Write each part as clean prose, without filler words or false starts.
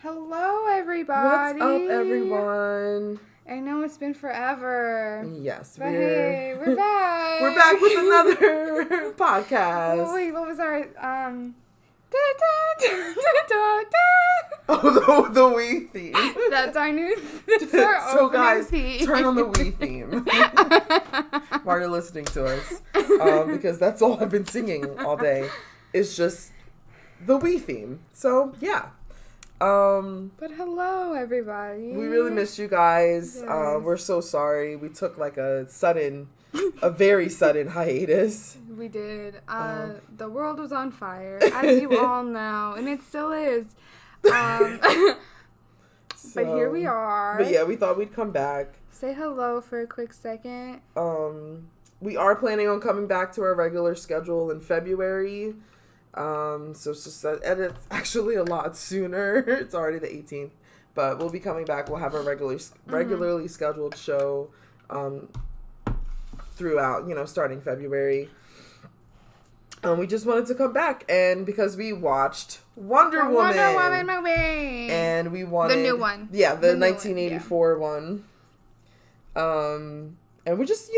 Hello, everybody. What's up, everyone? I know it's been forever. Yes, but hey, we're back. We're back with another podcast. Oh, wait, what was our Oh, the Wii theme. That's our new. That's our so guys, theme. turn on the Wii theme while you're listening to us, because that's all I've been singing all day. It's just the Wii theme. So yeah. But hello, everybody. We really missed you guys. Yes. We're so sorry. We took like a very sudden hiatus. We did. The world was on fire, as you all know, and it still is. But here we are. But yeah, we thought we'd come back. Say hello for a quick second. We are planning on coming back to our regular schedule in February. So it's just that, and it's actually a lot sooner. It's already the 18th, but we'll be coming back. We'll have a regularly scheduled show, throughout, starting February. We just wanted to come back, and because we watched Wonder Woman movie, and we wanted the new one, the 1984 one. And we just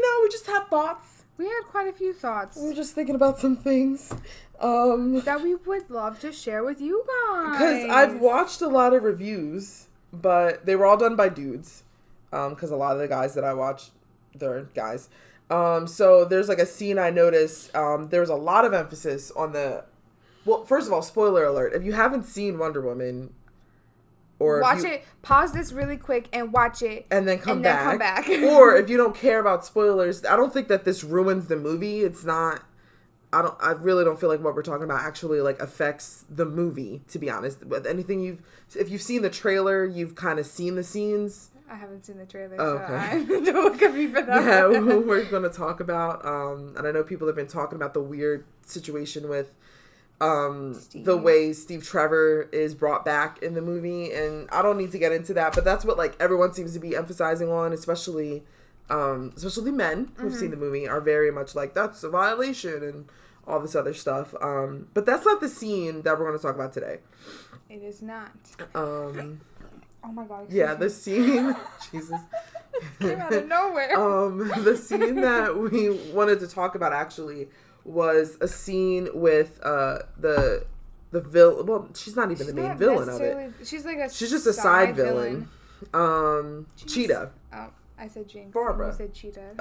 had thoughts. We had quite a few thoughts. We were just thinking about some things. That we would love to share with you guys. Because I've watched a lot of reviews, but they were all done by dudes. Because a lot of the guys that I watch, they're guys. So there's like a scene I noticed. There was a lot of emphasis on well, first of all, spoiler alert. If you haven't seen Wonder Woman, or watch it, pause this really quick and watch it. And then come back. Or if you don't care about spoilers, I don't think that this ruins the movie. It's not... I really don't feel like what we're talking about actually like affects the movie, to be honest. With anything if you've seen the trailer, you've kind of seen the scenes. I haven't seen the trailer, okay. So don't look at me for that. Yeah, we're going to talk about, and I know people have been talking about the weird situation with the way Steve Trevor is brought back in the movie, and I don't need to get into that, but that's what like everyone seems to be emphasizing on, especially men who've seen the movie are very much like, that's a violation and all this other stuff. But that's not the scene that we're going to talk about today. It is not. Oh my God. Yeah, the scene. Jesus. Came out of nowhere. The scene that we wanted to talk about actually was a scene with the villain. Well, she's not even the main villain of it. She's just a side villain. Cheetah. Oh, I said Jinx. Barbara. You said Cheetah.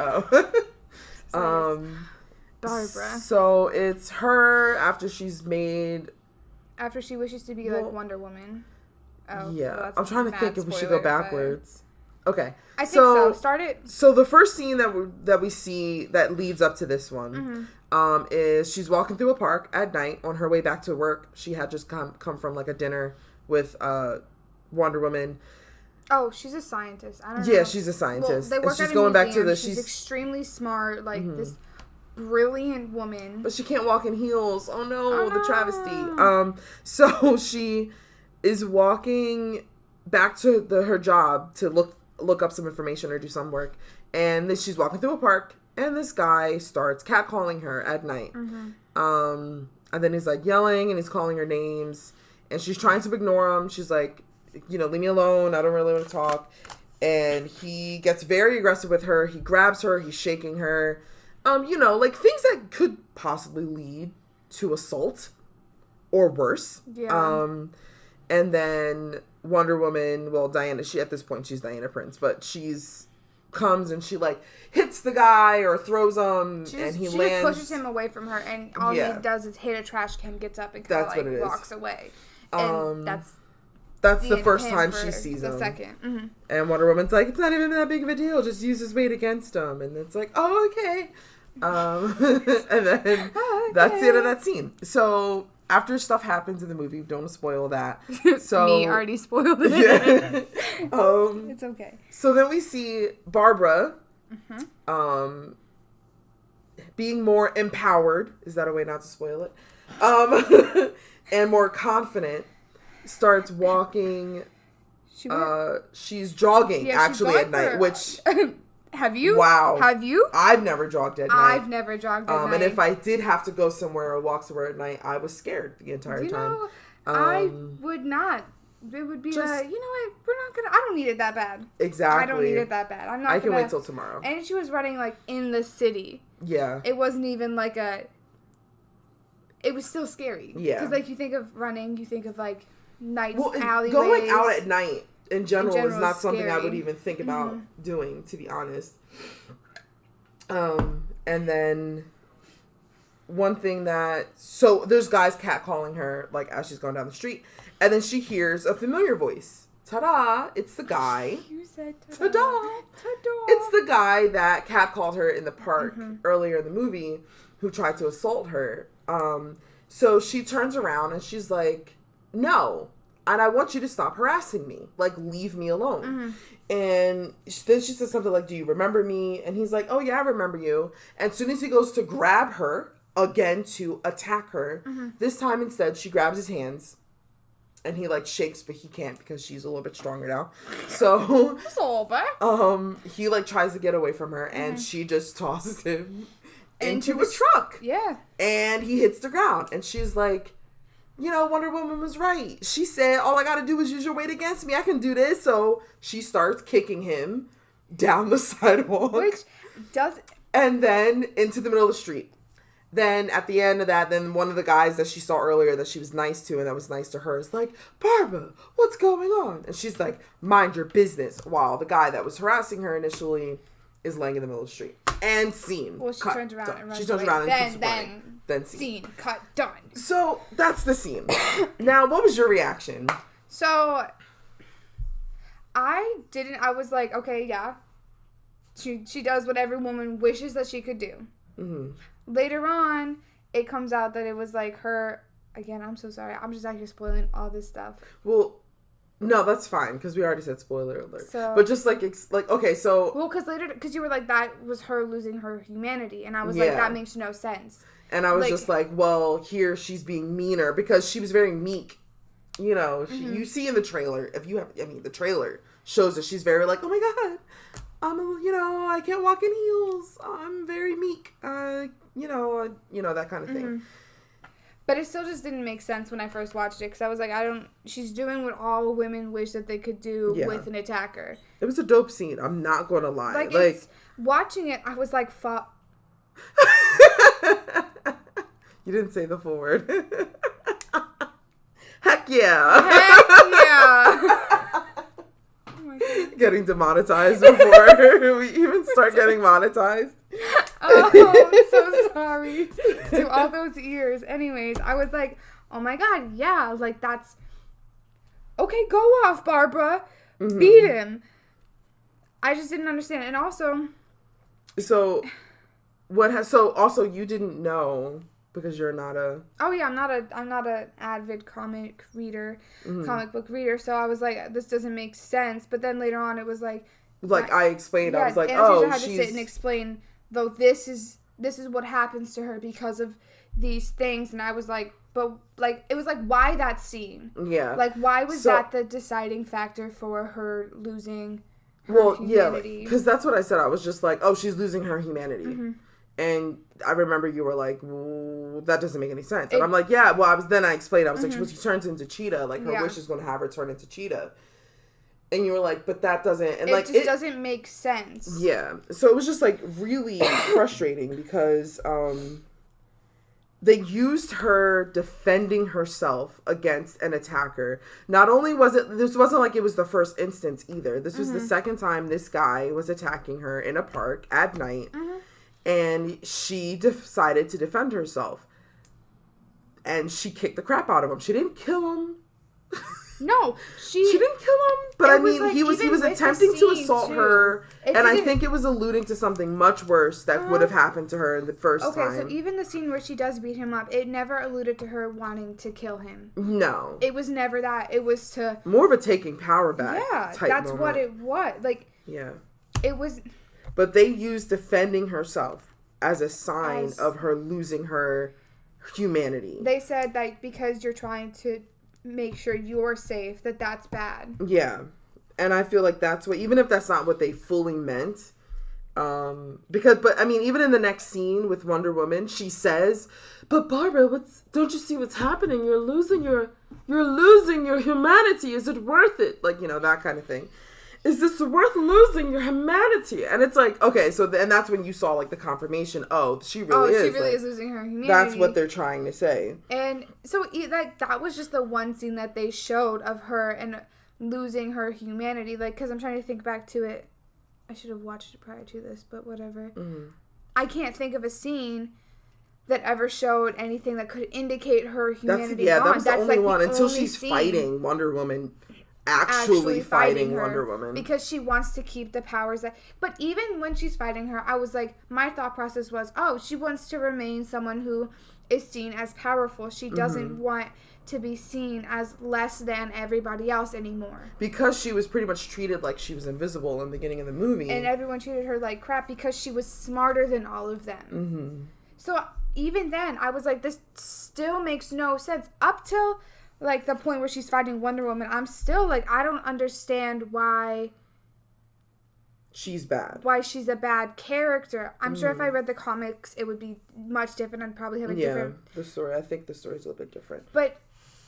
Oh. Barbara. So it's her after she wishes to be like Wonder Woman. Oh, yeah. Well, I'm trying to think if we should go backwards. Okay. I think so. Start it. So the first scene that we see that leads up to this one, is she's walking through a park at night on her way back to work. She had just come from like a dinner with Wonder Woman. Oh, she's a scientist. I don't know. Yeah, she's a scientist. Well, they work she's at a going museum. back to the. She's extremely smart, like this brilliant woman. But she can't walk in heels. Oh no, the travesty. So she is walking back to her job to look up some information or do some work, and then she's walking through a park, and this guy starts catcalling her at night. And then he's like yelling and he's calling her names, and she's trying to ignore him. She's like, leave me alone. I don't really want to talk. And he gets very aggressive with her. He grabs her. He's shaking her. Like things that could possibly lead to assault or worse. Yeah. And then Wonder Woman, well, Diana, at this point she's Diana Prince, but comes and she like hits the guy or throws him, and he lands. Just pushes him away from her, and all he does is hit a trash can, gets up, and kind of like walks away. And that's the first time she sees him. The second. And Wonder Woman's like, it's not even that big of a deal. Just use his weight against him. And it's like, oh, okay. And then that's the end of that scene. So after stuff happens in the movie, don't spoil that. So me already spoiled it. Yeah. It's okay. So then we see Barbara, being more empowered. Is that a way not to spoil it? And more confident. Starts walking. She's jogging actually at night, which Have you? Wow. Have you? I've never jogged at night. I've never jogged at night. And if I did have to go somewhere or walk somewhere at night, I was scared the entire time. I would not it would be you know what, I don't need it that bad. Exactly. I don't need it that bad. I can wait till tomorrow. And she was running, like, in the city. Yeah. It wasn't even, like, it was still scary. Yeah. Because, like, you think of running, you think of, like, nights, alleyways. Going out at night, in general is not something scary. I would even think about doing, to be honest. And then one thing so there's guys catcalling her, like, as she's going down the street, and then she hears a familiar voice. Ta-da! It's the guy. You said ta-da. Ta-da! It's the guy that catcalled her in the park earlier in the movie, who tried to assault her. So she turns around and she's like, no, and I want you to stop harassing me. Like, leave me alone. And then she says something like, do you remember me? And he's like, oh yeah, I remember you. And as soon as he goes to grab her again to attack her, this time instead she grabs his hands and he, like, shakes, but he can't because she's a little bit stronger now. So just a little bit. He, like, tries to get away from her and she just tosses him into a truck. Yeah. And he hits the ground and she's like, you know, Wonder Woman was right. She said, all I gotta do is use your weight against me. I can do this. So she starts kicking him down the sidewalk. And then into the middle of the street. Then at the end of that, then one of the guys that she saw earlier that she was nice to and that was nice to her is like, Barbara, what's going on? And she's like, mind your business. While the guy that was harassing her initially is laying in the middle of the street. And scene. Well, she turns around and runs away. She turns around and keeps running. Then scene. Cut. Done. So that's the scene. Now, what was your reaction? So I was like, okay, yeah. She does what every woman wishes that she could do. Later on, it comes out that it was like her. Again, I'm so sorry. I'm just actually spoiling all this stuff. Well, no, that's fine because we already said spoiler alert. But just like okay, so because you were like that was her losing her humanity, and I was like that makes no sense. And I was just like, well, here she's being meaner because she was very meek. You know, you see in the trailer the trailer shows that she's very like, oh my god, I can't walk in heels. I'm very meek. That kind of thing. But it still just didn't make sense when I first watched it because I was like, she's doing what all women wish that they could do with an attacker. It was a dope scene. I'm not going to lie. Watching it, I was like, fuck. You didn't say the full word. Heck yeah. Heck yeah. Oh my God. Getting demonetized before we even start getting monetized. Oh, I'm so sorry to all those ears. Anyways, I was like, oh my God, yeah, like that's okay. Go off, Barbara. Beat him. I just didn't understand, and also, so also you didn't know because you're not a. Oh yeah, I'm not a avid comic book reader. So I was like, this doesn't make sense. But then later on, it was like I explained. I was like, Anastasia had to sit and explain. Though this is what happens to her because of these things, and I was like, but like it was like why that scene? Yeah. Like why was that the deciding factor for her losing her humanity? Because that's what I said. I was just like, oh, she's losing her humanity, and I remember you were like, well, that doesn't make any sense, and I'm like, yeah. Well, I explained. I was like, she turns into Cheetah. Like her wish is going to have her turn into Cheetah. And you were like, but that doesn't... And it doesn't make sense. Yeah. So it was just, like, really frustrating because they used her defending herself against an attacker. Not only this wasn't like it was the first instance either. This was the second time this guy was attacking her in a park at night. And she decided to defend herself. And she kicked the crap out of him. She didn't kill him. No, she didn't kill him, but I mean, he was attempting to assault her, and I think it was alluding to something much worse that would have happened to her the first time. Okay, so even the scene where she does beat him up, it never alluded to her wanting to kill him. No, it was never that. It was to more of a taking power back. Yeah, type that's moment. what it was. Like, yeah, it was. But they used defending herself as a sign of her losing her humanity. They said that because you're trying to make sure you're safe, that's bad. Yeah. And I feel like that's what, even if that's not what they fully meant, But I mean, even in the next scene with Wonder Woman, she says, "But Barbara, don't you see what's happening? You're losing your humanity. Is it worth it?" Like, that kind of thing. Is this worth losing your humanity? And it's like, okay, so and that's when you saw like the confirmation. Oh, she really is losing her humanity. That's what they're trying to say. And so that was just the one scene that they showed of her and losing her humanity. Like, because I'm trying to think back to it. I should have watched it prior to this, but whatever. Mm-hmm. I can't think of a scene that ever showed anything that could indicate her humanity. That was the only one until she's fighting Wonder Woman. Actually fighting Wonder Woman. Because she wants to keep the powers but even when she's fighting her, I was like, my thought process was, she wants to remain someone who is seen as powerful. She doesn't want to be seen as less than everybody else anymore. Because she was pretty much treated like she was invisible in the beginning of the movie. And everyone treated her like crap because she was smarter than all of them. Mm-hmm. So even then, I was like, this still makes no sense. Up till like the point where she's fighting Wonder Woman, I'm still like, I don't understand why she's bad. Why she's a bad character. I'm sure if I read the comics, it would be much different. I'd probably have a different... the story. I think the story's a little bit different. But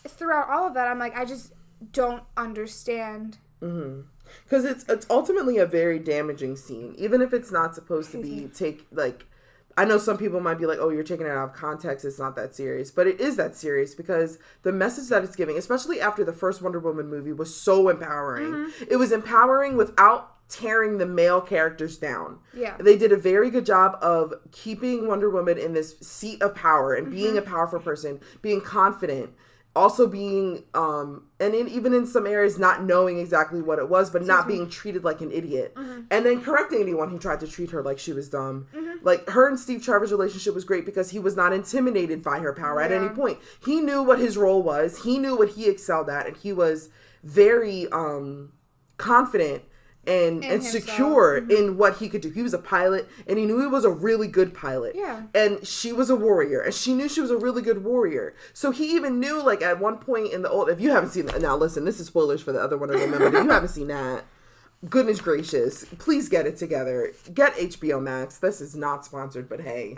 throughout all of that, I'm like, I just don't understand. Because it's ultimately a very damaging scene. Even if it's not supposed to be I know some people might be like, oh, you're taking it out of context. It's not that serious. But it is that serious because the message that it's giving, especially after the first Wonder Woman movie, was so empowering. It was empowering without tearing the male characters down. Yeah. They did a very good job of keeping Wonder Woman in this seat of power and being a powerful person, being confident. Also being, even in some areas, not knowing exactly what it was, but not being treated like an idiot. And then correcting anyone who tried to treat her like she was dumb. Like, her and Steve Trevor's relationship was great because he was not intimidated by her power at any point. He knew what his role was. He knew what he excelled at. And he was very confident and secure in what he could do. He was a pilot, and he knew he was a really good pilot. Yeah. And she was a warrior, and she knew she was a really good warrior. So he even knew, like, at one point in the old... If you haven't seen that... Now, listen, this is spoilers for the other Wonder Woman, but if you haven't seen that, goodness gracious, please get it together. Get HBO Max. This is not sponsored, but hey.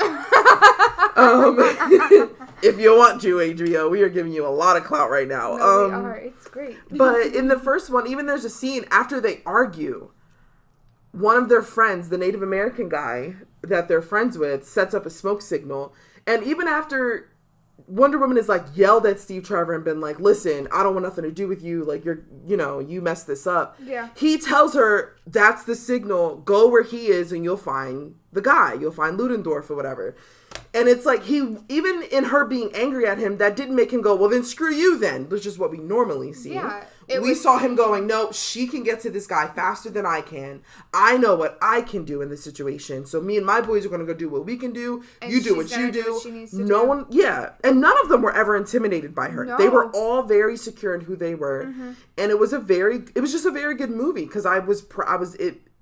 If you want to, HBO, we are giving you a lot of clout right now. No, we are. It's great. But in the first one, even there's a scene after they argue, one of their friends, the Native American guy that they're friends with, sets up a smoke signal. And even after Wonder Woman is like yelled at Steve Trevor and been like, listen, I don't want nothing to do with you. Like, you messed this up. Yeah. He tells her, that's the signal. Go where he is and you'll find the guy. You'll find Ludendorff or whatever. And it's like even in her being angry at him, that didn't make him go, well, then screw you then, which is what we normally see. Yeah. We saw him going, no, she can get to this guy faster than I can. I know what I can do in this situation. So me and my boys are going to go do what we can do. And you do what you do. And none of them were ever intimidated by her. No. They were all very secure in who they were. And it was just a very good movie because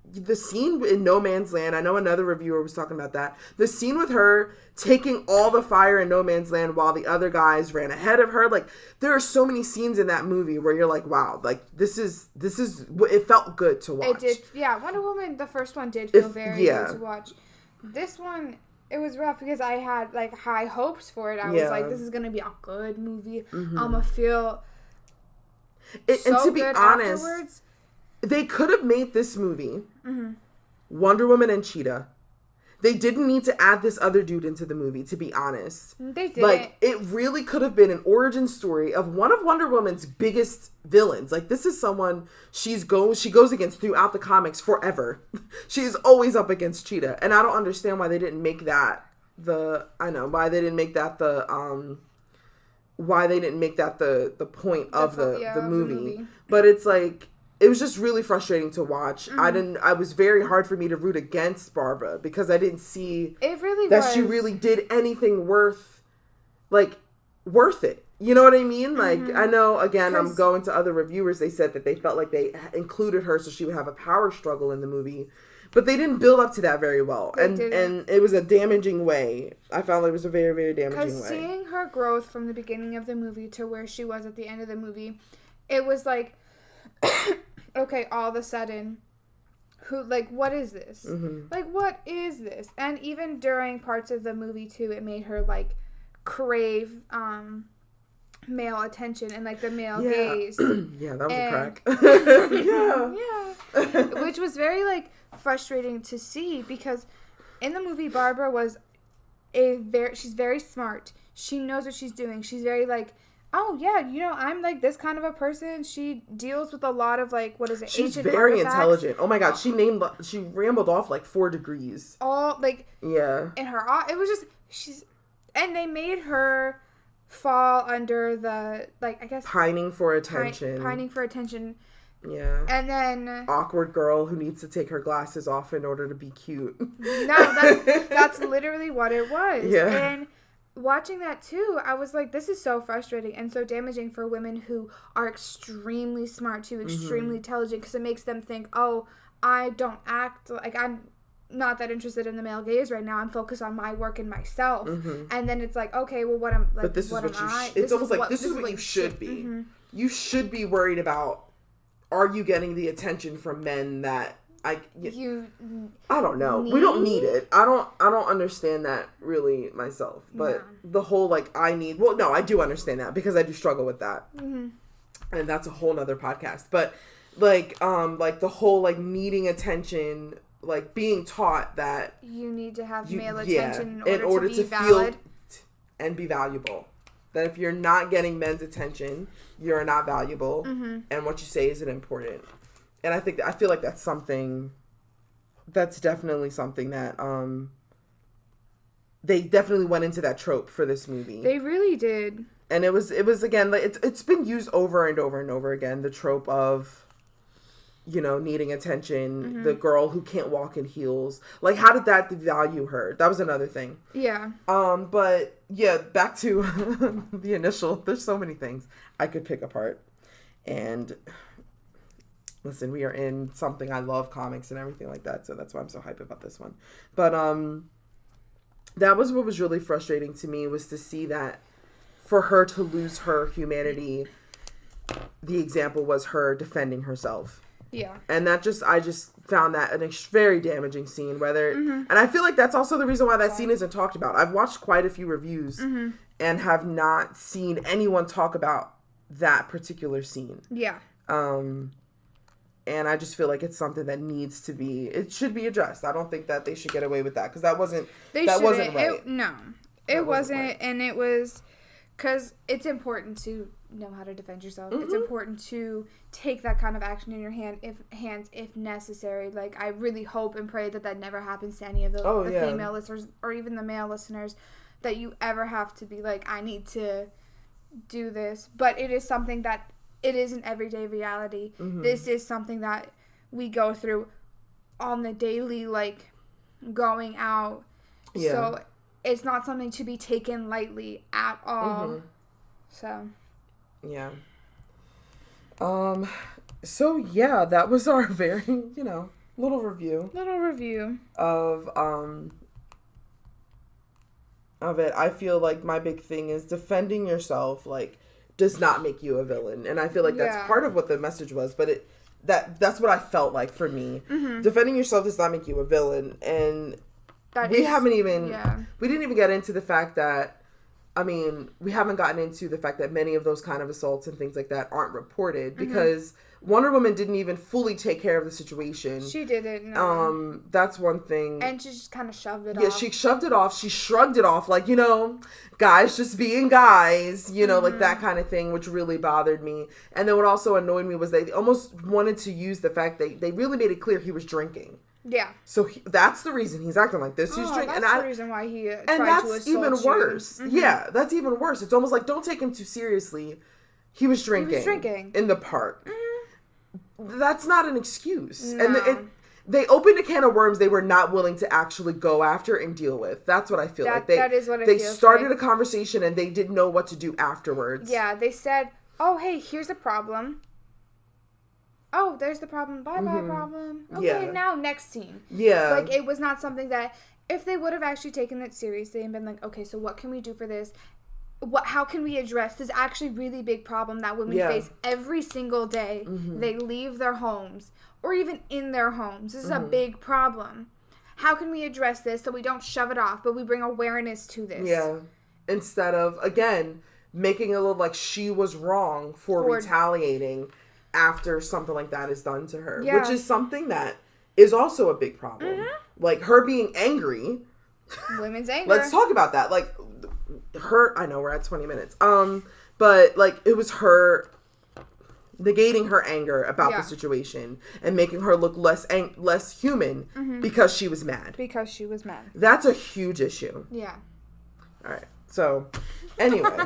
the scene in No Man's Land, I know another reviewer was talking about that. The scene with her taking all the fire in No Man's Land while the other guys ran ahead of her. Like, there are so many scenes in that movie where you're like, wow, like, this is, it felt good to watch. It did. Yeah. Wonder Woman, the first one did feel very good to watch. This one, it was rough because I had, like, high hopes for it. I was like, this is going to be a good movie. I'm going to feel and to be honest, afterwards. They could have made this movie Wonder Woman and Cheetah. They didn't need to add this other dude into the movie, to be honest. They didn't. Like, it really could have been an origin story of one of Wonder Woman's biggest villains. Like, this is someone she goes against throughout the comics forever. She's always up against Cheetah. And I don't understand why they didn't make that the point of the movie. But it's like, it was just really frustrating to watch. It was very hard for me to root against Barbara because I didn't see she really did anything worth it. You know what I mean? Like, I know, again, I'm going to other reviewers, they said that they felt like they included her so she would have a power struggle in the movie. But they didn't build up to that very well. And it was a damaging way. I found it was a very, very damaging way. Because seeing her growth from the beginning of the movie to where she was at the end of the movie, it was like... okay, all of a sudden, who, like, what is this? Like, what is this? And even during parts of the movie, too, it made her, like, crave, male attention and, like, the male gaze. Yeah, that was a crack. Yeah. Which was very, like, frustrating to see, because in the movie, Barbara was she's very smart. She knows what she's doing. She's very, like, oh, yeah, you know, I'm, like, this kind of a person. She deals with a lot of, like, what is it? She's ancient very artifacts. intelligent. Oh, my God. She rambled off, like, 4 degrees. All, like, yeah. In her, it was just, and they made her fall under the, like, I guess. Pining for attention. Pining for attention. Yeah. And then. Awkward girl who needs to take her glasses off in order to be cute. No, that's literally what it was. Yeah. And watching that too, I was like, this is so frustrating and so damaging for women who are extremely smart too, extremely intelligent, because it makes them think, oh, I don't act like I'm not that interested in the male gaze right now. I'm focused on my work and myself. And then it's like, okay, well, what am like? But this is what it's almost like this is what you should be. You should be worried about. Are you getting the attention from men that I don't know. We don't need it. I don't understand that really myself. But the whole, like, I do understand that, because I do struggle with that. And that's a whole nother podcast. But like the whole, like, needing attention, like, being taught that you need to have male attention in order to be valid feel and be valuable. That if you're not getting men's attention, you're not valuable, and what you say isn't important. And I feel like that's definitely something that they definitely went into that trope for this movie. They really did. And it was again, like, it's been used over and over and over again, the trope of, you know, needing attention, the girl who can't walk in heels. Like, how did that devalue her? That was another thing. Yeah. But yeah, back to the initial, there's so many things I could pick apart. And listen, we are in something, I love comics and everything like that, so that's why I'm so hyped about this one. But that was what was really frustrating to me, was to see that for her to lose her humanity, the example was her defending herself. Yeah. And I just found that a very damaging scene, and I feel like that's also the reason why that scene isn't talked about. I've watched quite a few reviews and have not seen anyone talk about that particular scene. Yeah. And I just feel like it's something that it should be addressed. I don't think that they should get away with that, because that wasn't right. It wasn't right. And it was, because it's important to know how to defend yourself. It's important to take that kind of action in your hands if necessary. Like, I really hope and pray that never happens to any of the female listeners, or even the male listeners, that you ever have to be like, I need to do this. But it is something that it is an everyday reality. This is something that we go through on the daily, like, going out. Yeah. So it's not something to be taken lightly at all. So. Yeah. So yeah, that was our very, little review of it. I feel like my big thing is defending yourself, like, does not make you a villain. And I feel like that's part of what the message was, but that's what I felt like for me. Defending yourself does not make you a villain. And we didn't even get into the fact that, we haven't gotten into the fact that many of those kind of assaults and things like that aren't reported, because Wonder Woman didn't even fully take care of the situation. She didn't. No. That's one thing. And she just kind of shoved it off. Yeah, she shoved it off. She shrugged it off, like, guys just being guys, like that kind of thing, which really bothered me. And then what also annoyed me was they almost wanted to use the fact that they really made it clear he was drinking. Yeah. So that's the reason he's acting like this. He's drinking. That's the reason why he tried to assault you. And that's even worse. Yeah, that's even worse. It's almost like, don't take him too seriously. He was drinking. In the park. That's not an excuse. No. And they opened a can of worms they were not willing to actually go after and deal with. That's what I feel like. That is what it feels like. They started a conversation and they didn't know what to do afterwards. Yeah, they said, oh, hey, here's a problem. Oh, there's the problem. Bye-bye problem. Okay, now next scene. Yeah. Like, it was not something that, if they would have actually taken it seriously and been like, okay, so what can we do for this? how can we address this actually really big problem that women face every single day? They leave their homes or even in their homes. This is a big problem. How can we address this so we don't shove it off, but we bring awareness to this? Yeah. Instead of, again, making it look like she was wrong for retaliating after something like that is done to her. Which is something that is also a big problem. Like, her being angry. Women's anger. Let's talk about that. Like, I know we're at 20 minutes. But, like, it was her negating her anger about the situation and making her look less human because she was mad. Because she was mad. That's a huge issue. Yeah. All right. So, anyway,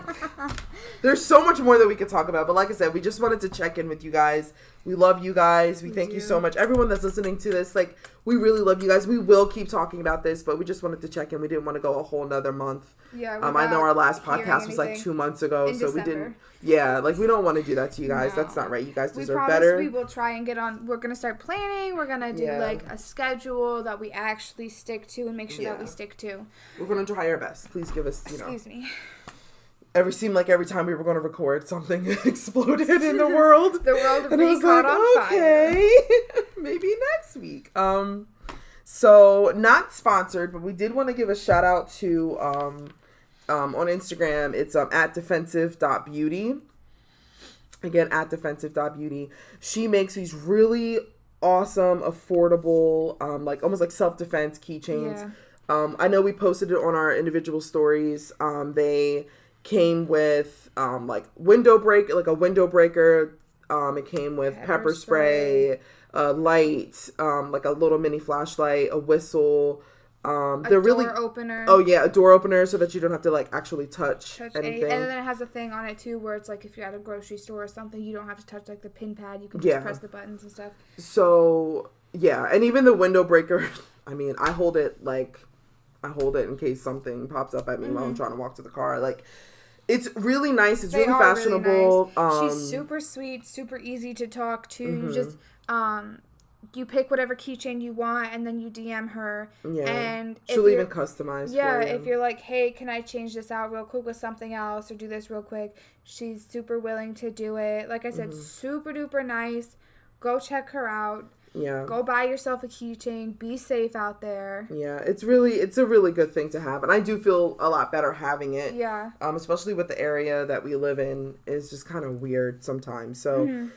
there's so much more that we could talk about. But like I said, we just wanted to check in with you guys. We love you guys. We thank you so much. Everyone that's listening to this, like, we really love you guys. We will keep talking about this, but we just wanted to check in. We didn't want to go a whole nother month. Yeah. I know our last podcast was like 2 months ago, so December. We didn't. Yeah, like, we don't want to do that to you guys. No. That's not right. You guys deserve better. We will try and get on. We're gonna start planning. We're gonna do like a schedule that we actually stick to and make sure that we stick to. We're gonna try our best. Please give us, Excuse me. Seemed like every time we were going to record, something exploded in the world. The world really caught on fire. Maybe next week. So not sponsored, but we did want to give a shout out to on Instagram. It's at defensive.beauty. Again, at defensive.beauty. She makes these really awesome, affordable, like almost like self-defense keychains. Yeah. I know we posted it on our individual stories. They came with like a window breaker. It came with pepper spray, a light, like a little mini flashlight, a whistle. They're really door opener. Oh yeah, a door opener so that you don't have to like actually touch anything. And then it has a thing on it too where it's like if you're at a grocery store or something, you don't have to touch like the pin pad. You can just press the buttons and stuff. So yeah, and even the window breaker. I mean, I hold it in case something pops up at me while I'm trying to walk to the car. Like, it's really nice. It's really fashionable. Really nice. She's super sweet, super easy to talk to. You just you pick whatever keychain you want and then you DM her. Yeah. And she'll even customize. Yeah, if you're like, hey, can I change this out real quick with something else or do this real quick? She's super willing to do it. Like I said, super duper nice. Go check her out. Yeah. Go buy yourself a keychain. Be safe out there. Yeah, it's a really good thing to have. And I do feel a lot better having it. Yeah. Especially with the area that we live in is just kind of weird sometimes. So,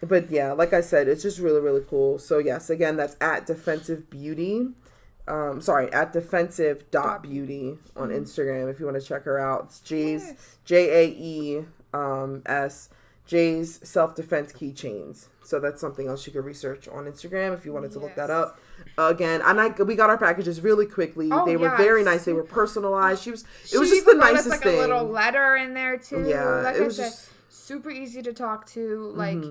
but yeah, like I said, it's just really, really cool. So yes, again, that's at defensive beauty. At defensive.beauty on Instagram if you want to check her out. It's Jaes Jay's self-defense keychains. So that's something else you could research on Instagram if you wanted to look that up. Again, we got our packages really quickly. They were very nice. They were personalized. It was just the nicest like thing. A little letter in there too. Yeah, like I said, super easy to talk to. Like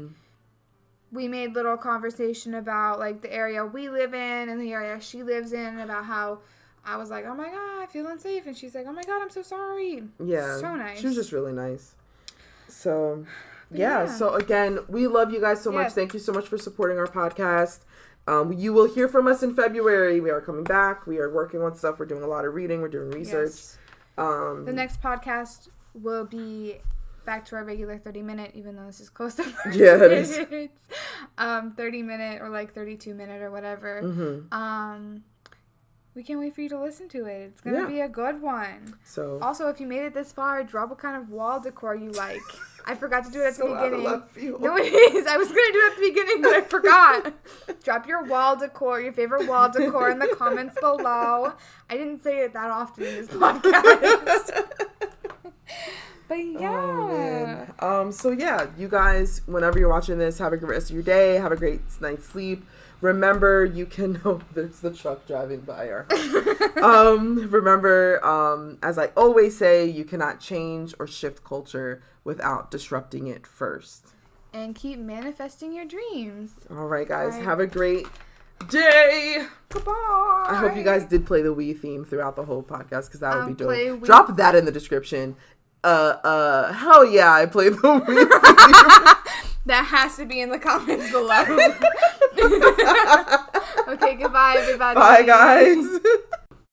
we made little conversation about like the area we live in and the area she lives in, about how I was like, oh my God, I feel unsafe, and she's like, oh my God, I'm so sorry. Yeah, so nice. She was just really nice. So. Yeah, so again, we love you guys so much. Thank you so much for supporting our podcast. You will hear from us in February. We are coming back. We are working on stuff. We're doing a lot of reading. We're doing research. Yes. The next podcast will be back to our regular 30-minute, even though this is close to 30 minutes. It is. 30-minute or like 32-minute or whatever. We can't wait for you to listen to it. It's going to be a good one. So, also, if you made it this far, drop what kind of wall decor you like. I forgot to do it at the beginning. No, it is. I was going to do it at the beginning, but I forgot. Drop your wall decor, your favorite wall decor in the comments below. I didn't say it that often in this podcast. But yeah. So yeah, you guys, whenever you're watching this, have a great rest of your day. Have a great night's sleep. Remember, you can... Oh, there's the truck driving by our house. Remember, as I always say, you cannot change or shift culture without disrupting it first. And keep manifesting your dreams. All right, guys. Have a great day. Goodbye. I hope you guys did play the Wii theme throughout the whole podcast, because that would be dope. Drop that in the description. Hell yeah, I played the Wii theme. That has to be in the comments below. Okay, goodbye, everybody. Bye, guys.